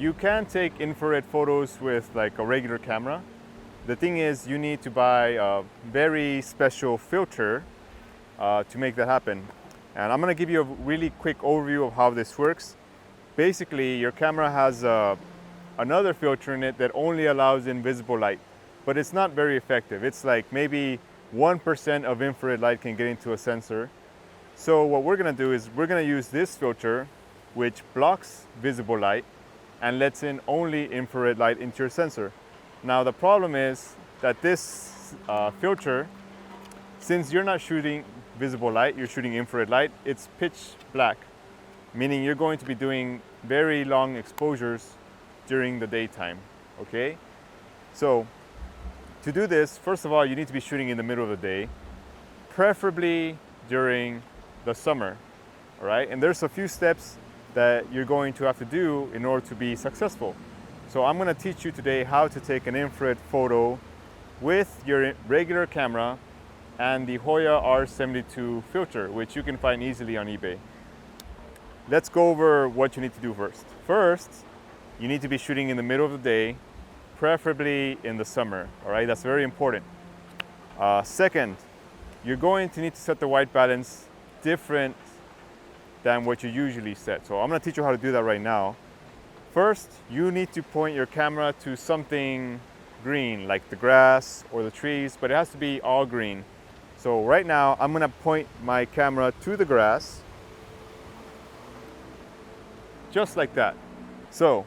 you can take infrared photos with like a regular camera. The thing is, you need to buy a very special filter to make that happen. And I'm gonna give you a really quick overview of how this works. Basically, your camera has another filter in it that only allows invisible light, but it's not very effective. It's like maybe 1% of infrared light can get into a sensor. So what we're gonna do is we're gonna use this filter, which blocks visible light and lets in only infrared light into your sensor. Now the problem is that this filter, since you're not shooting visible light, you're shooting infrared light, it's pitch black, meaning you're going to be doing very long exposures during the daytime, okay? So to do this, first of all, you need to be shooting in the middle of the day, preferably during the summer, all right? And there's a few steps that you're going to have to do in order to be successful. So I'm gonna teach you today how to take an infrared photo with your regular camera and the Hoya R72 filter, which you can find easily on eBay. Let's go over what you need to do first. First, you need to be shooting in the middle of the day, preferably in the summer, all right? That's very important. Second, you're going to need to set the white balance different than what you usually set. So I'm gonna teach you how to do that right now. First, you need to point your camera to something green, like the grass or the trees, but it has to be all green. So right now, I'm gonna point my camera to the grass, just like that. So,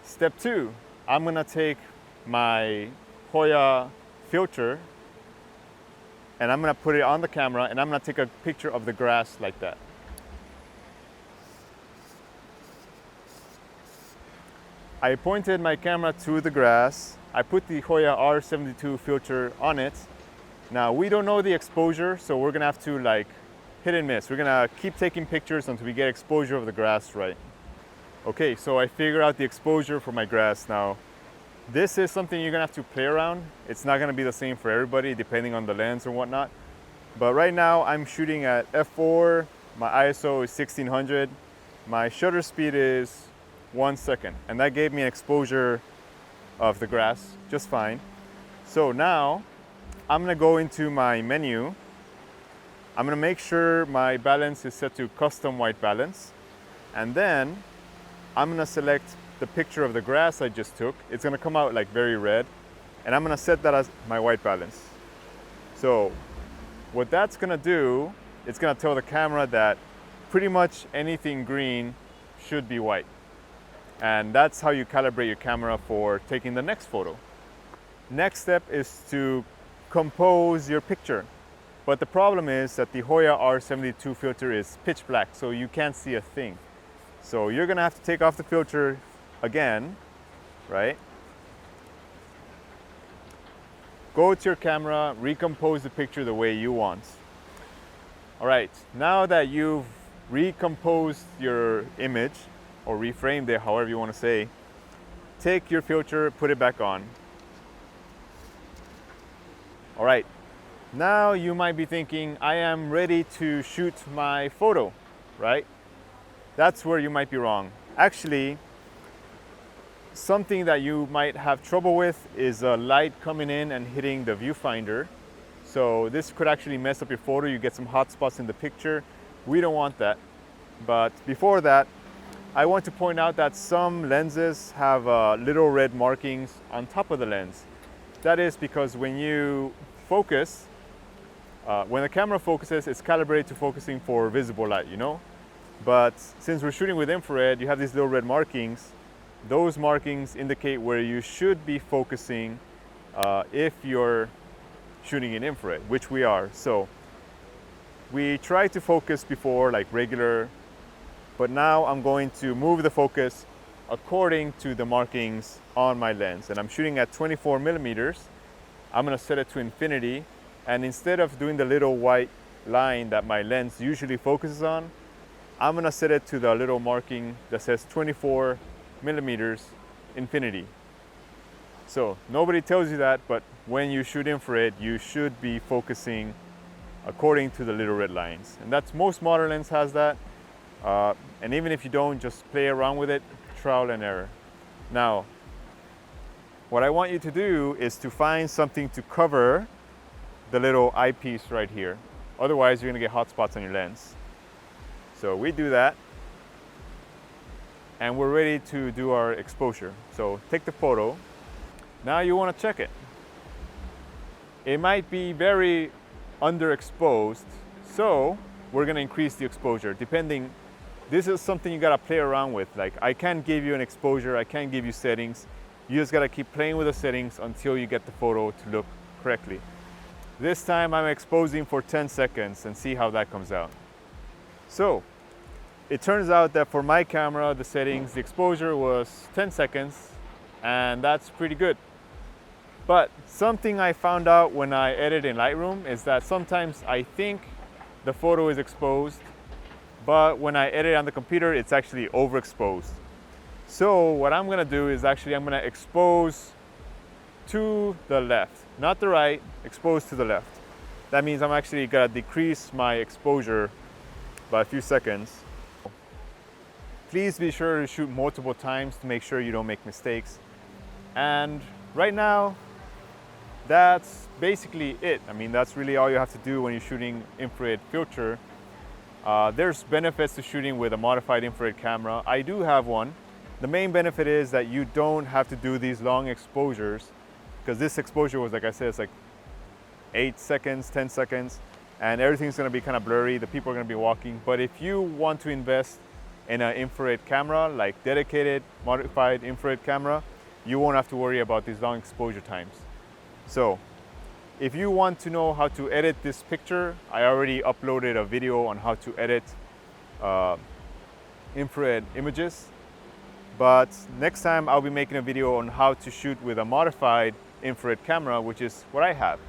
step 2, I'm gonna take my Hoya filter and I'm gonna put it on the camera and I'm gonna take a picture of the grass like that. I pointed my camera to the grass. I put the Hoya R72 filter on it. Now we don't know the exposure, so we're gonna have to like hit and miss. We're gonna keep taking pictures until we get exposure of the grass right. Okay, so I figured out the exposure for my grass. Now, this is something you're gonna have to play around. It's not gonna be the same for everybody depending on the lens or whatnot. But right now I'm shooting at f4, my ISO is 1600, my shutter speed is 1 second, and that gave me an exposure of the grass just fine. So now I'm gonna go into my menu. I'm gonna make sure my balance is set to custom white balance, and then I'm gonna select the picture of the grass I just took. It's gonna come out like very red, and I'm gonna set that as my white balance. So what that's gonna do, it's gonna tell the camera that pretty much anything green should be white. And that's how you calibrate your camera for taking the next photo. Next step is to compose your picture. But the problem is that the Hoya R72 filter is pitch black, so you can't see a thing. So you're gonna have to take off the filter again, right? Go to your camera, recompose the picture the way you want. All right, now that you've recomposed your image, or reframed it, however you want to say, take your filter, put it back on. All right, now you might be thinking, I am ready to shoot my photo, right? That's where you might be wrong. Actually, something that you might have trouble with is a light coming in and hitting the viewfinder. So this could actually mess up your photo. You get some hot spots in the picture. We don't want that. But before that, I want to point out that some lenses have little red markings on top of the lens. That is because when you focus, when the camera focuses, it's calibrated to focusing for visible light, you know? But since we're shooting with infrared, you have these little red markings. Those markings indicate where you should be focusing if you're shooting in infrared, which we are. So we try to focus before like regular, but now I'm going to move the focus according to the markings on my lens. And I'm shooting at 24 millimeters. I'm gonna set it to infinity. And instead of doing the little white line that my lens usually focuses on, I'm gonna set it to the little marking that says 24 millimeters infinity. So nobody tells you that, but when you shoot infrared, you should be focusing according to the little red lines. And that's most modern lens has that. And even if you don't, just play around with it. trial and error. Now, what I want you to do is to find something to cover the little eyepiece right here. Otherwise, you're gonna get hot spots on your lens. So we do that, and we're ready to do our exposure. So take the photo. Now you wanna check it. It might be very underexposed, so we're gonna increase the exposure depending. This is something you gotta play around with. Like, I can't give you an exposure, I can't give you settings. You just gotta keep playing with the settings until you get the photo to look correctly. This time I'm exposing for 10 seconds and see how that comes out. So, it turns out that for my camera, the settings, the exposure was 10 seconds, and that's pretty good. But something I found out when I edit in Lightroom is that sometimes I think the photo is exposed, but when I edit on the computer, it's actually overexposed. So what I'm gonna do is actually I'm gonna expose to the left, not the right, expose to the left. That means I'm actually gonna decrease my exposure by a few seconds. Please be sure to shoot multiple times to make sure you don't make mistakes. And right now, that's basically it. I mean, that's really all you have to do when you're shooting infrared filter. There's benefits to shooting with a modified infrared camera. I do have one. The main benefit is that you don't have to do these long exposures, because this exposure was, like I said, it's like 8 seconds, 10 seconds, and everything's gonna be kind of blurry. The people are gonna be walking. But if you want to invest in an infrared camera, like dedicated modified infrared camera, you won't have to worry about these long exposure times. So if you want to know how to edit this picture, I already uploaded a video on how to edit infrared images. But next time I'll be making a video on how to shoot with a modified infrared camera, which is what I have.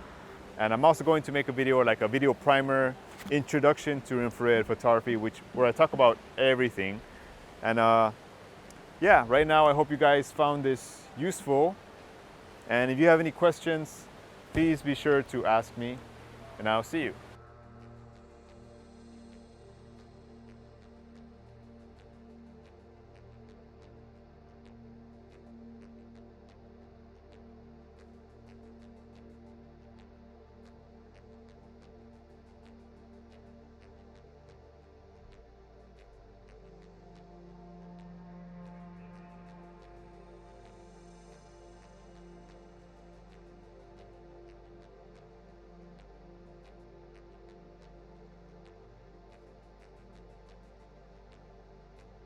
And I'm also going to make a video, like a video primer, introduction to infrared photography, where I talk about everything. And yeah, right now I hope you guys found this useful. And if you have any questions, please be sure to ask me, and I'll see you.